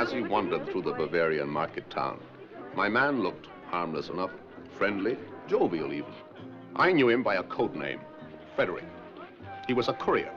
as he wandered through the Bavarian market town, my man looked harmless enough, friendly, jovial even. I knew him by a code name, Frederick. He was a courier.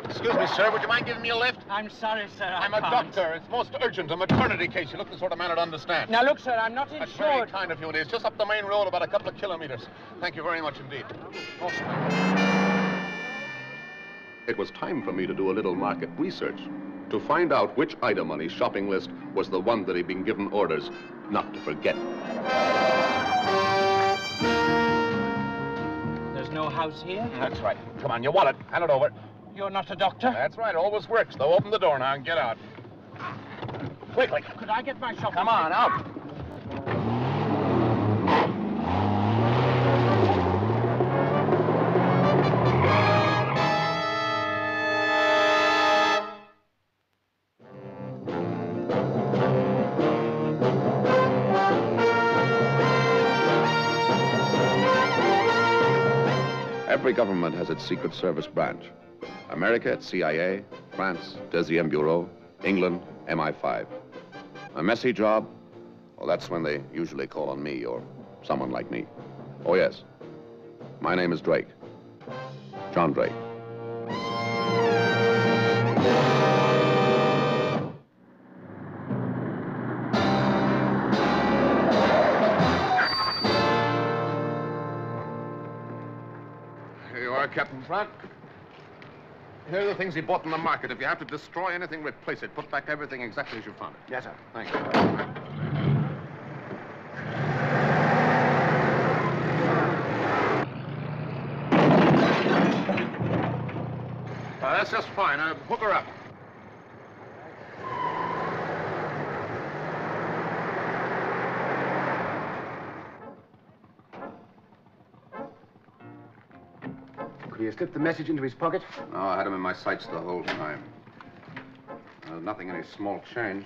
Excuse me, sir, would you mind giving me a lift? I'm sorry, sir, I'm a doctor. It's most urgent, a maternity case. You look the sort of man who'd understand. Now, look, sir, I'm not That's insured. very kind of you. It is just up the main road about a couple of kilometers. Thank you very much indeed. It was time for me to do a little market research to find out which item on his shopping list was the one that he'd been given orders not to forget. There's no house here? That's right. Come on, your wallet. Hand it over. You're not a doctor? That's right. Always works, though. Open the door now and get out. Quickly. Could I get my shopping? Come on, out. Every government has its Secret Service branch. America, it's CIA, France, Deuxième Bureau, England, MI5. A messy job? Well, that's when they usually call on me or someone like me. Oh, yes. My name is Drake. John Drake. Here you are, Captain Front. Here are the things he bought in the market. If you have to destroy anything, replace it. Put back everything exactly as you found it. Yes, sir. Thank you. That's just fine. Hook her up. Could he have slipped the message into his pocket? No, I had him in my sights the whole time. There's nothing in his small change.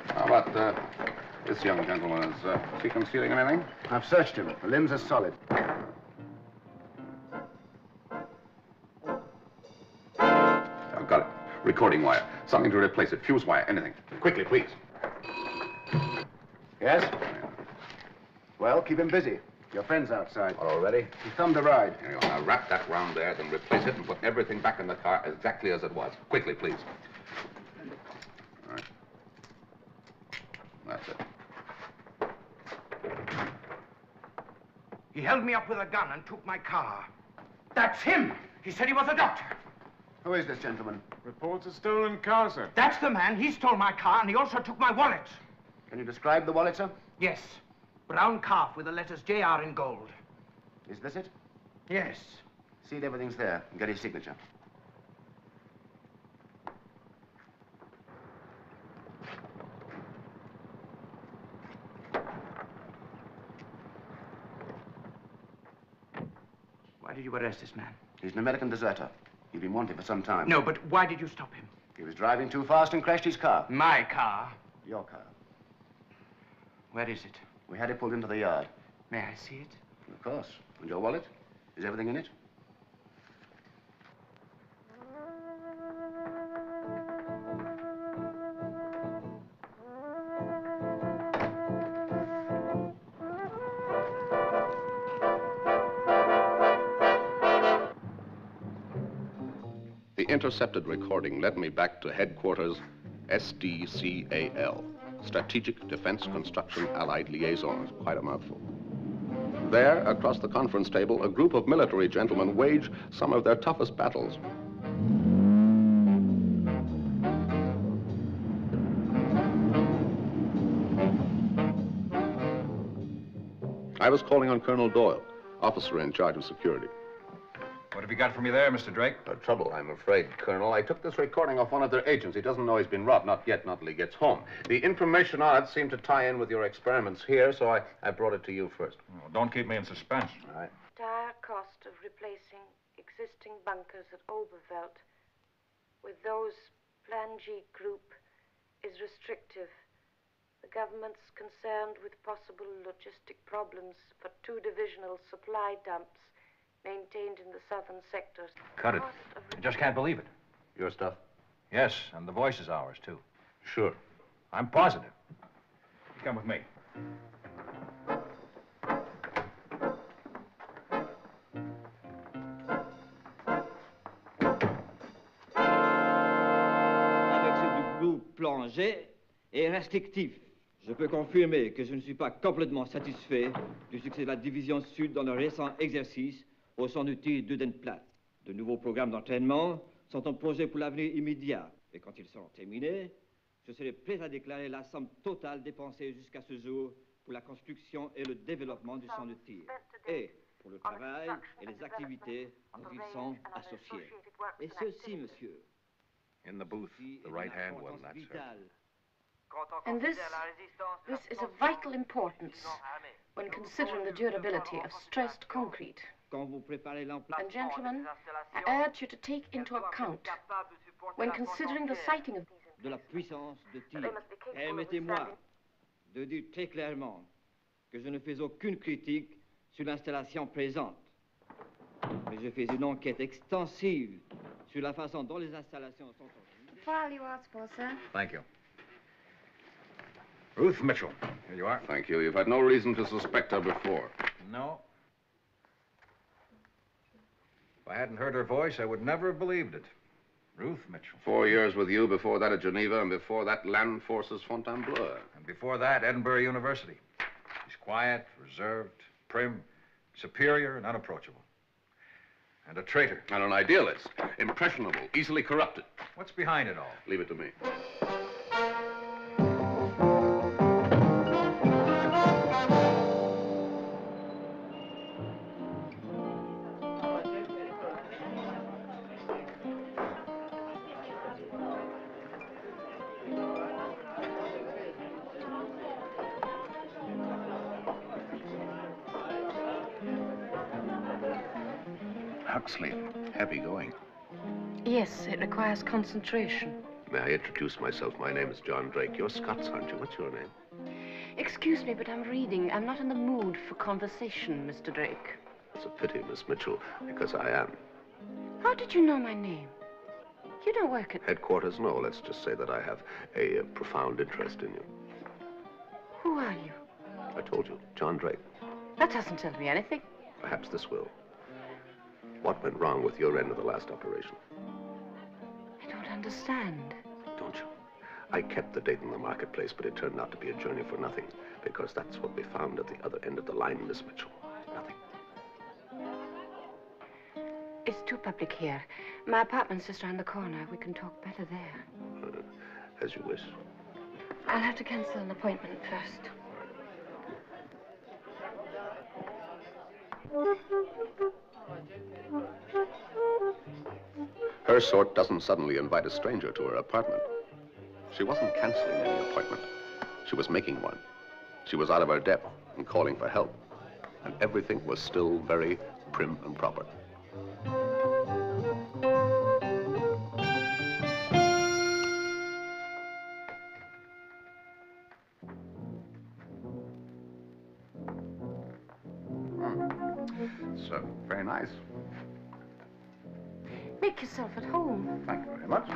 How about this young gentleman? Is he concealing anything? I've searched him. The limbs are solid. I've got it. Recording wire. Something to replace it. Fuse wire. Anything. Quickly, please. Yes? Well, keep him busy. Your friend's outside. All ready? He thumbed a ride. Here you go. Now wrap that round there, then replace it and put everything back in the car exactly as it was. Quickly, please. All right. That's it. He held me up with a gun and took my car. That's him. He said he was a doctor. Who is this gentleman? Reports a stolen car, sir. That's the man. He stole my car and he also took my wallet. Can you describe the wallet, sir? Yes. Brown calf with the letters JR in gold. Is this it? Yes. See if everything's there and get his signature. Why did you arrest this man? He's an American deserter. He's been wanted for some time. No, but why did you stop him? He was driving too fast and crashed his car. My car. Your car. Where is it? We had it pulled into the yard. May I see it? Of course. And your wallet? Is everything in it? The intercepted recording led me back to headquarters SDCAL, Strategic Defense Construction Allied Liaisons, quite a mouthful. There, across the conference table, a group of military gentlemen wage some of their toughest battles. I was calling on Colonel Doyle, officer in charge of security. What have you got for me there, Mr. Drake? No trouble, I'm afraid, Colonel. I took this recording off one of their agents. He doesn't know he's been robbed. Not yet, not till he gets home. The information on it seemed to tie in with your experiments here, so I brought it to you first. Oh, don't keep me in suspense. All right. Entire cost of replacing existing bunkers at Oberveld with those Plan G group is restrictive. The government's concerned with possible logistic problems for 2 divisional supply dumps maintained in the southern sectors. Cut it. I just can't believe it. Your stuff? Yes, and the voice is ours, too. Sure. I'm positive. You come with me. Avec ce du plan G est restrictif. Je peux confirmer que je ne suis pas complètement satisfait du succès de la division sud dans le récent exercice au sein du tir d'Udenplatte. De nouveaux programmes d'entraînement sont en projet pour l'avenir immédiat. Et quand ils seront terminés, je serai prêt à déclarer la somme totale dépensée jusqu'à ce jour pour la construction et le développement du champ de tir. Et pour le travail et les activités dont ils sont associés. Et ceci, monsieur. In the booth, the right-hand one, that's her. And this is of vital importance when considering the durability of stressed concrete. Quand vous préparez l'emplacement. And gentlemen, I urge you to take into account, when considering the sighting of these de la puissance de tir. Permettez-moi de dire très clairement que je ne fais aucune critique sur l'installation présente. Mais je fais une enquête extensive sur la façon dont les installations sont organisées. File you asked for, sir. Thank you. Ruth Mitchell, here you are. Thank you. You've had no reason to suspect her before. No. If I hadn't heard her voice, I would never have believed it. Ruth Mitchell. 4 years with you, before that at Geneva, and before that Land Forces Fontainebleau. And before that, Edinburgh University. She's quiet, reserved, prim, superior, and unapproachable. And a traitor. And an idealist. Impressionable, easily corrupted. What's behind it all? Leave it to me. Huxley, heavy going. Yes, it requires concentration. May I introduce myself? My name is John Drake. You're Scots, aren't you? What's your name? Excuse me, but I'm reading. I'm not in the mood for conversation, Mr. Drake. It's a pity, Miss Mitchell, because I am. How did you know my name? You don't work at... Headquarters? No, let's just say that I have a profound interest in you. Who are you? I told you, John Drake. That doesn't tell me anything. Perhaps this will. What went wrong with your end of the last operation? I don't understand. Don't you? I kept the date in the marketplace, but it turned out to be a journey for nothing, because that's what we found at the other end of the line, Miss Mitchell. Nothing. It's too public here. My apartment's just around the corner. We can talk better there. As you wish. I'll have to cancel an appointment first. Her sort doesn't suddenly invite a stranger to her apartment. She wasn't canceling any appointment. She was making one. She was out of her depth and calling for help. And everything was still very prim and proper. So, very nice. Make yourself at home. Thank you very much.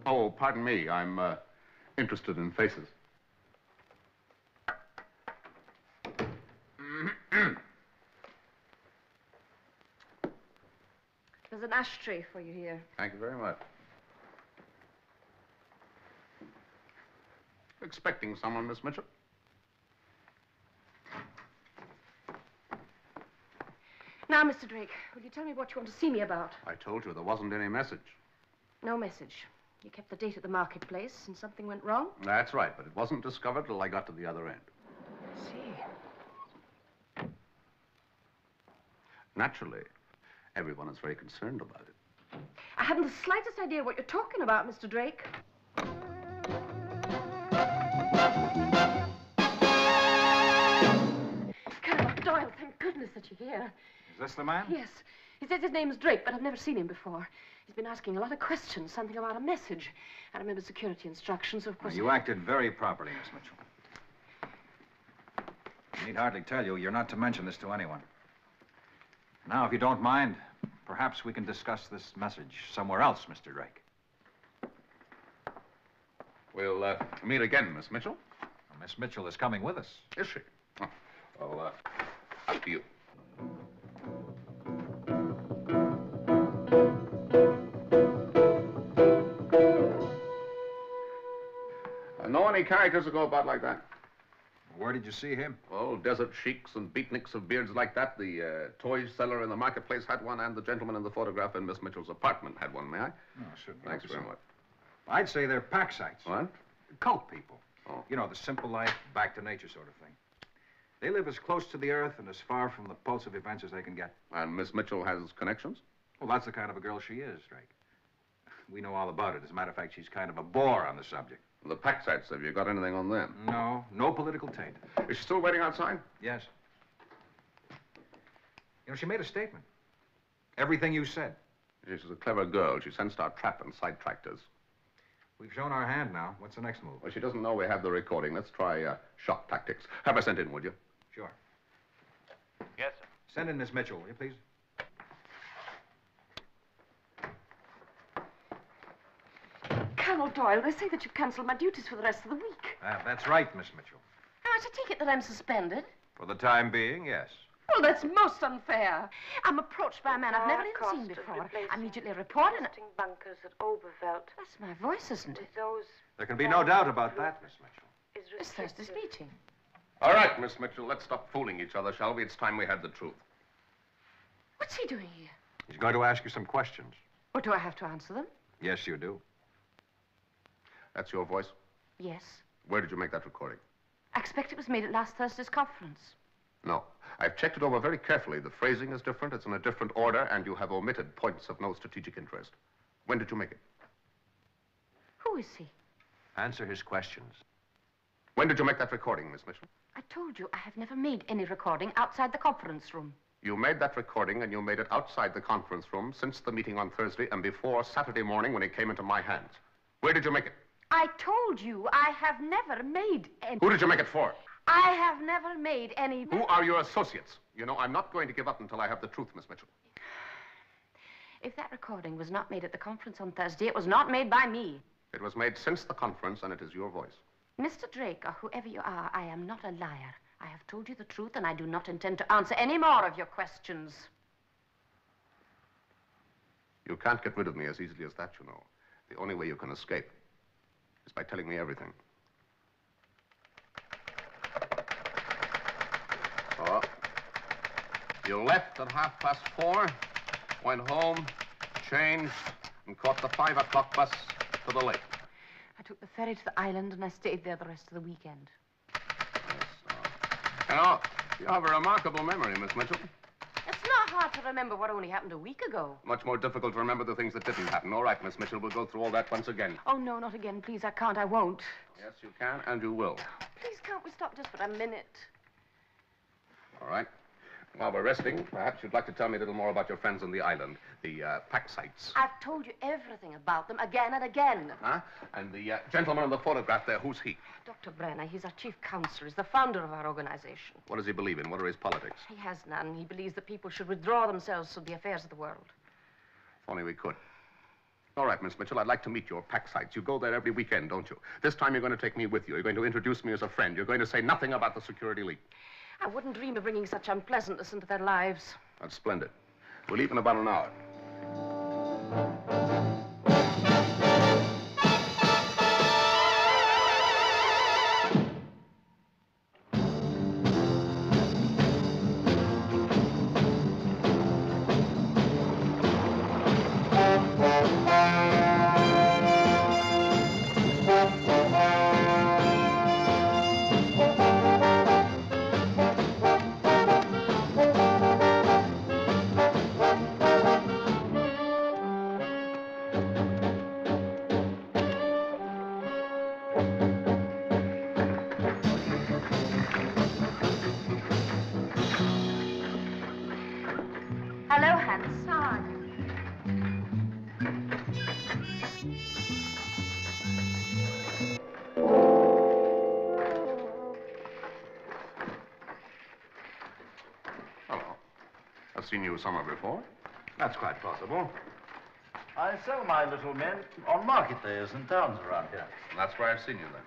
Oh, pardon me. I'm interested in faces. There's an ashtray for you here. Thank you very much. Expecting someone, Miss Mitchell? Now, Mr. Drake, will you tell me what you want to see me about? I told you there wasn't any message. No message. You kept the date at the marketplace and something went wrong? That's right, but it wasn't discovered till I got to the other end. I see. Naturally, everyone is very concerned about it. I haven't the slightest idea what you're talking about, Mr. Drake. Colonel Doyle, thank goodness that you're here. Is this the man? Yes. He says his name's Drake, but I've never seen him before. He's been asking a lot of questions, something about a message. I remember security instructions, of course. Well, you acted very properly, Miss Mitchell. I need hardly tell you, you're not to mention this to anyone. Now, if you don't mind, perhaps we can discuss this message somewhere else, Mr. Drake. We'll meet again, Miss Mitchell. Miss Mitchell is coming with us. Is she? Oh, well, up to you. Know any characters that go about like that? Where did you see him? Well, desert sheiks and beatniks of beards like that. The toy seller in the marketplace had one, and the gentleman in the photograph in Miss Mitchell's apartment had one, may I? Oh, certainly. Thanks very much. I'd say they're pack sites. What? Cult people. Oh. You know, the simple life, back to nature sort of thing. They live as close to the earth and as far from the pulse of events as they can get. And Miss Mitchell has connections? Well, that's the kind of a girl she is, Drake. We know all about it. As a matter of fact, she's kind of a bore on the subject. The pack sites, have you got anything on them? No, no political taint. Is she still waiting outside? Yes. You know, she made a statement. Everything you said. She's a clever girl. She sensed our trap and sidetracked us. We've shown our hand now. What's the next move? Well, she doesn't know we have the recording. Let's try shock tactics. Have her sent in, would you? Sure. Yes, sir. Send in Miss Mitchell, will you, please? Colonel Doyle, they say that you've cancelled my duties for the rest of the week. That's right, Miss Mitchell. Now, I should take it that I'm suspended. For the time being, yes. Well, that's most unfair. I'm approached by a man I've never even Cost seen of before. replacing I immediately report and... existing bunkers at Oberveld. That's my voice, isn't it? With those There can be no doubt about that, Miss Mitchell. is It's Thursday's meeting. All right, Miss Mitchell, let's stop fooling each other, shall we? It's time we had the truth. What's he doing here? He's going to ask you some questions. Or do I have to answer them? Yes, you do. That's your voice? Yes. Where did you make that recording? I expect it was made at last Thursday's conference. No. I've checked it over very carefully. The phrasing is different, it's in a different order, and you have omitted points of no strategic interest. When did you make it? Who is he? Answer his questions. When did you make that recording, Miss Mitchell? I told you I have never made any recording outside the conference room. You made that recording, and you made it outside the conference room since the meeting on Thursday and before Saturday morning when it came into my hands. Where did you make it? I told you I have never made any... Who did you make it for? I have never made any... Who are your associates? You know, I'm not going to give up until I have the truth, Miss Mitchell. If that recording was not made at the conference on Thursday, it was not made by me. It was made since the conference, and it is your voice. Mr. Drake, or whoever you are, I am not a liar. I have told you the truth, and I do not intend to answer any more of your questions. You can't get rid of me as easily as that, you know. The only way you can escape is by telling me everything. Oh. You left at 4:30, went home, changed, and caught the 5 o'clock bus to the lake. I took the ferry to the island, and I stayed there the rest of the weekend. You know, you have a remarkable memory, Miss Mitchell. It's not hard to remember what only happened a week ago. Much more difficult to remember the things that didn't happen. All right, Miss Mitchell, we'll go through all that once again. Oh, no, not again. Please, I can't. I won't. Yes, you can, and you will. Please, can't we stop just for a minute? All right. While we're resting, perhaps you'd like to tell me a little more about your friends on the island, the pack sites. I've told you everything about them again and again. Huh? And the gentleman in the photograph there, who's he? Dr. Brenner, he's our chief counselor. He's the founder of our organization. What does he believe in? What are his politics? He has none. He believes that people should withdraw themselves from the affairs of the world. If only we could. All right, Miss Mitchell, I'd like to meet your pack sites. You go there every weekend, don't you? This time you're going to take me with you. You're going to introduce me as a friend. You're going to say nothing about the security leak. I wouldn't dream of bringing such unpleasantness into their lives. That's splendid. We'll leave in about an hour. I've seen you somewhere before. That's quite possible. I sell my little men on market days in towns around here. And that's where I've seen you then.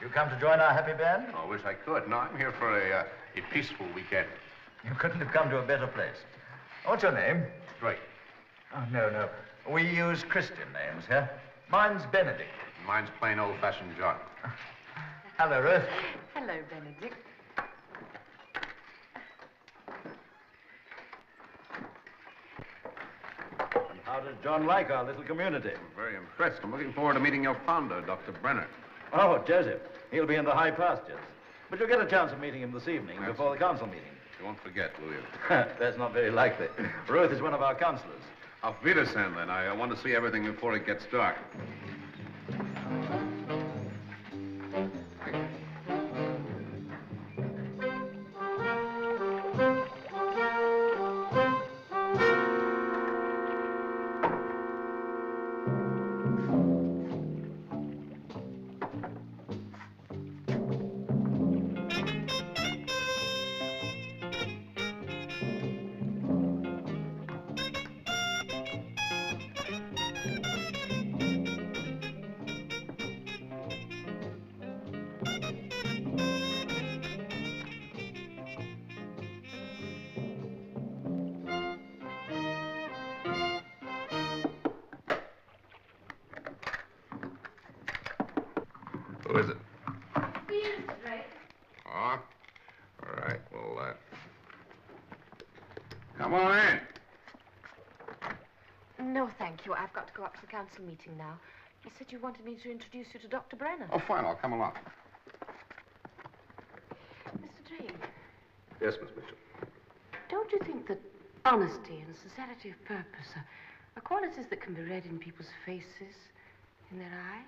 You come to join our happy band? Oh, I wish I could. No, I'm here for a peaceful weekend. You couldn't have come to a better place. What's your name? Drake. Oh, no. We use Christian names here. Mine's Benedict. Mine's plain old-fashioned John. Hello, Ruth. Hello, Benedict. How does John like our little community? I'm very impressed. I'm looking forward to meeting your founder, Dr. Brenner. Oh, Joseph. He'll be in the high pastures. But you'll get a chance of meeting him this evening before the council meeting. You won't forget, will you? That's not very likely. Ruth is one of our councillors. Auf Wiedersehen, then. I want to see everything before it gets dark. Who is it? Here, Mr. Drake. Oh, all right. Well, come on in. No, thank you. I've got to go up to the council meeting now. You said you wanted me to introduce you to Dr. Brenner. Oh, fine. I'll come along. Mr. Drake, Yes, Miss Mitchell. don't you think that honesty and sincerity of purpose are qualities that can be read in people's faces, in their eyes?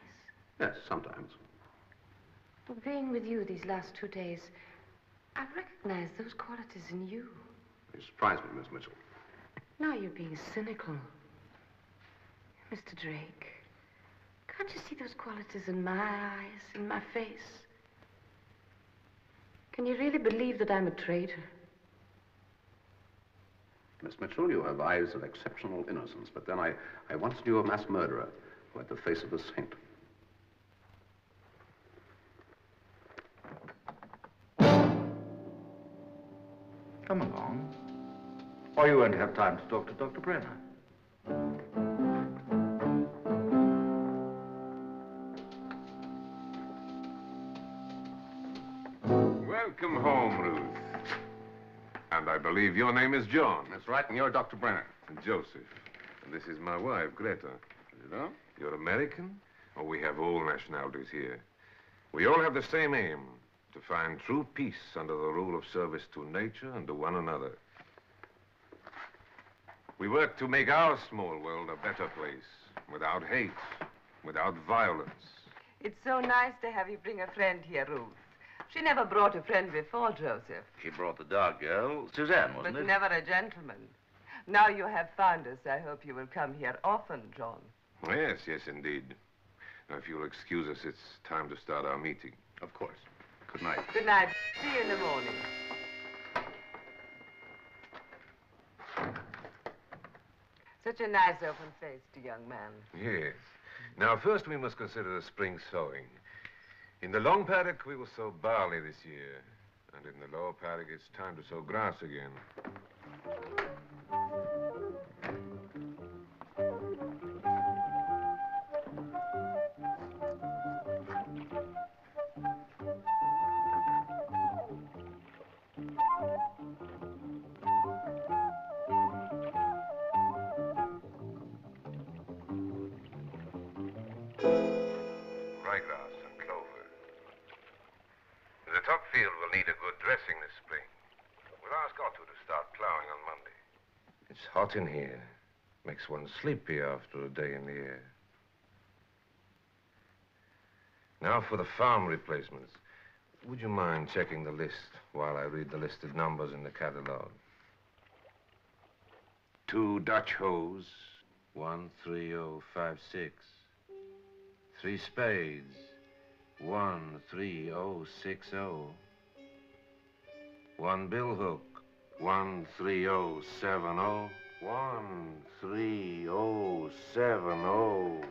Yes, sometimes. Well, being with you these last 2 days, I've recognized those qualities in you. You surprise me, Miss Mitchell. Now you're being cynical. Mr. Drake, can't you see those qualities in my eyes, in my face? Can you really believe that I'm a traitor? Miss Mitchell, you have eyes of exceptional innocence, but then I once knew a mass murderer who had the face of a saint. Come along. Or you won't have time to talk to Dr. Brenner. Welcome home, Ruth. And I believe your name is John. That's right, and you're Dr. Brenner. And Joseph. And this is my wife, Greta. You know? You're American? Oh, we have all nationalities here. We all have the same aim, to find true peace under the rule of service to nature and to one another. We work to make our small world a better place, without hate, without violence. It's so nice to have you bring a friend here, Ruth. She never brought a friend before, Joseph. She brought the dog girl, Suzanne, wasn't But it? never a gentleman. Now you have found us, I hope you will come here often, John. Yes, yes, indeed. Now, if you'll excuse us, it's time to start our meeting. Of course. Good night. Good night. See you in the morning. Such a nice, open-faced young man. Yes. Now, first we must consider the spring sowing. In the long paddock, we will sow barley this year. And in the lower paddock, it's time to sow grass again. Ryegrass and clover. The top field will need a good dressing this spring. We'll ask Otto to start plowing on Monday. It's hot in here. Makes one sleepy after a day in the air. Now for the farm replacements. Would you mind checking the list while I read the listed numbers in the catalog? 2 Dutch hoes, 13056. 3 spades, 13060. 1 billhook, 13070. 13070.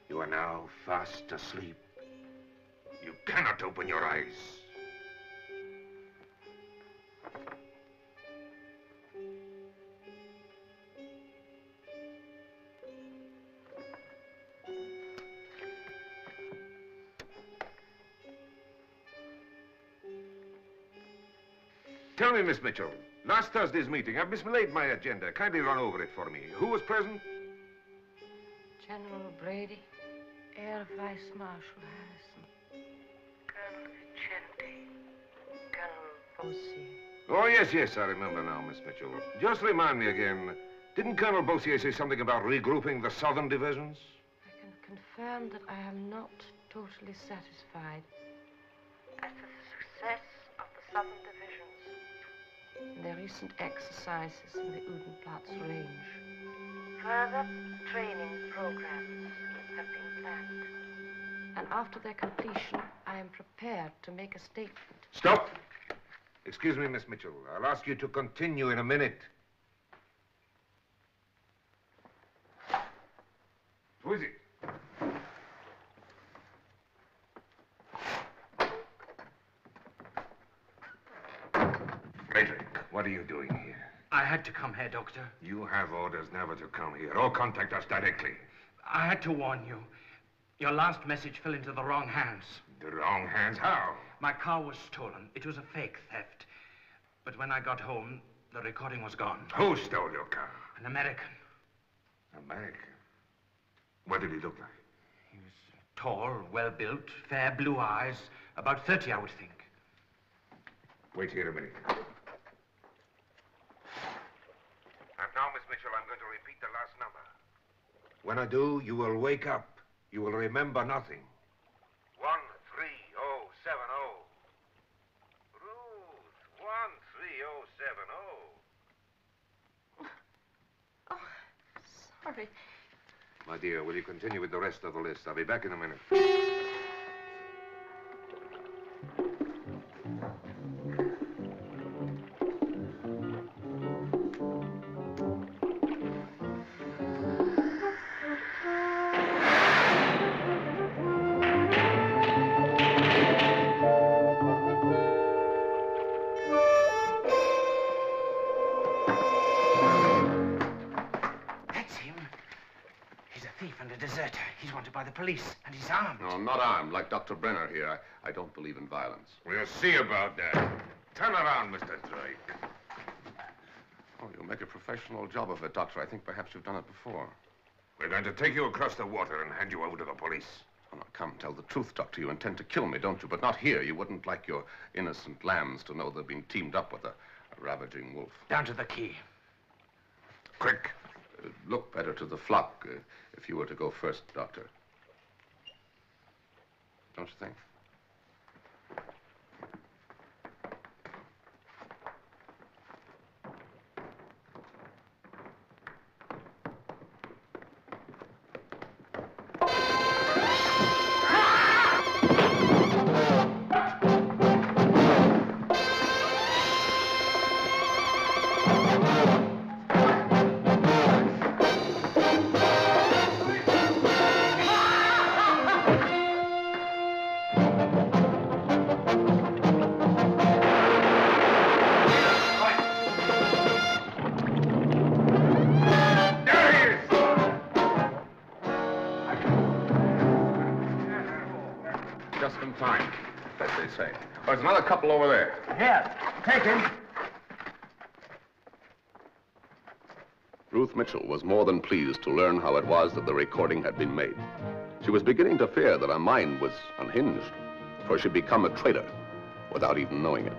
You are now fast asleep. You cannot open your eyes. Tell me, Miss Mitchell, last Thursday's meeting, I've mislaid my agenda. Kindly run over it for me. Who was present? General Brady, Air Vice Marshal Harrison, Colonel Vicente, Colonel Bossier. Oh, yes, I remember now, Miss Mitchell. Just remind me again, didn't Colonel Bossier say something about regrouping the southern divisions? I can confirm that I am not totally satisfied as to the success of the southern divisions in their recent exercises in the Udenplatz range. Further training programs have been planned. And after their completion, I am prepared to make a statement. Stop! Excuse me, Miss Mitchell. I'll ask you to continue in a minute. Who is it? Frederick, what are you doing here? I had to come here, Doctor. You have orders never to come here or contact us directly. I had to warn you. Your last message fell into the wrong hands. The wrong hands? How? My car was stolen. It was a fake theft. But when I got home, the recording was gone. Who stole your car? An American. American? What did he look like? He was tall, well-built, fair blue eyes. About 30, I would think. Wait here a minute. And now, Miss Mitchell, I'm going to repeat the last number. When I do, you will wake up. You will remember nothing. 13070. Ruth, 13070. Oh, sorry. My dear, will you continue with the rest of the list? I'll be back in a minute. Police, and he's armed. No, I'm not armed, like Dr. Brenner here. I don't believe in violence. We'll see about that. Turn around, Mr. Drake. Oh, you'll make a professional job of it, Doctor. I think perhaps you've done it before. We're going to take you across the water and hand you over to the police. Oh, now, come, tell the truth, Doctor. You intend to kill me, don't you? But not here. You wouldn't like your innocent lambs to know they've been teamed up with a ravaging wolf. Down to the quay. Quick. Look better to the flock if you were to go first, Doctor. Don't you think? Just in time, as they say. Oh, there's another couple over there. Here, take him. Ruth Mitchell was more than pleased to learn how it was that the recording had been made. She was beginning to fear that her mind was unhinged, for she'd become a traitor without even knowing it.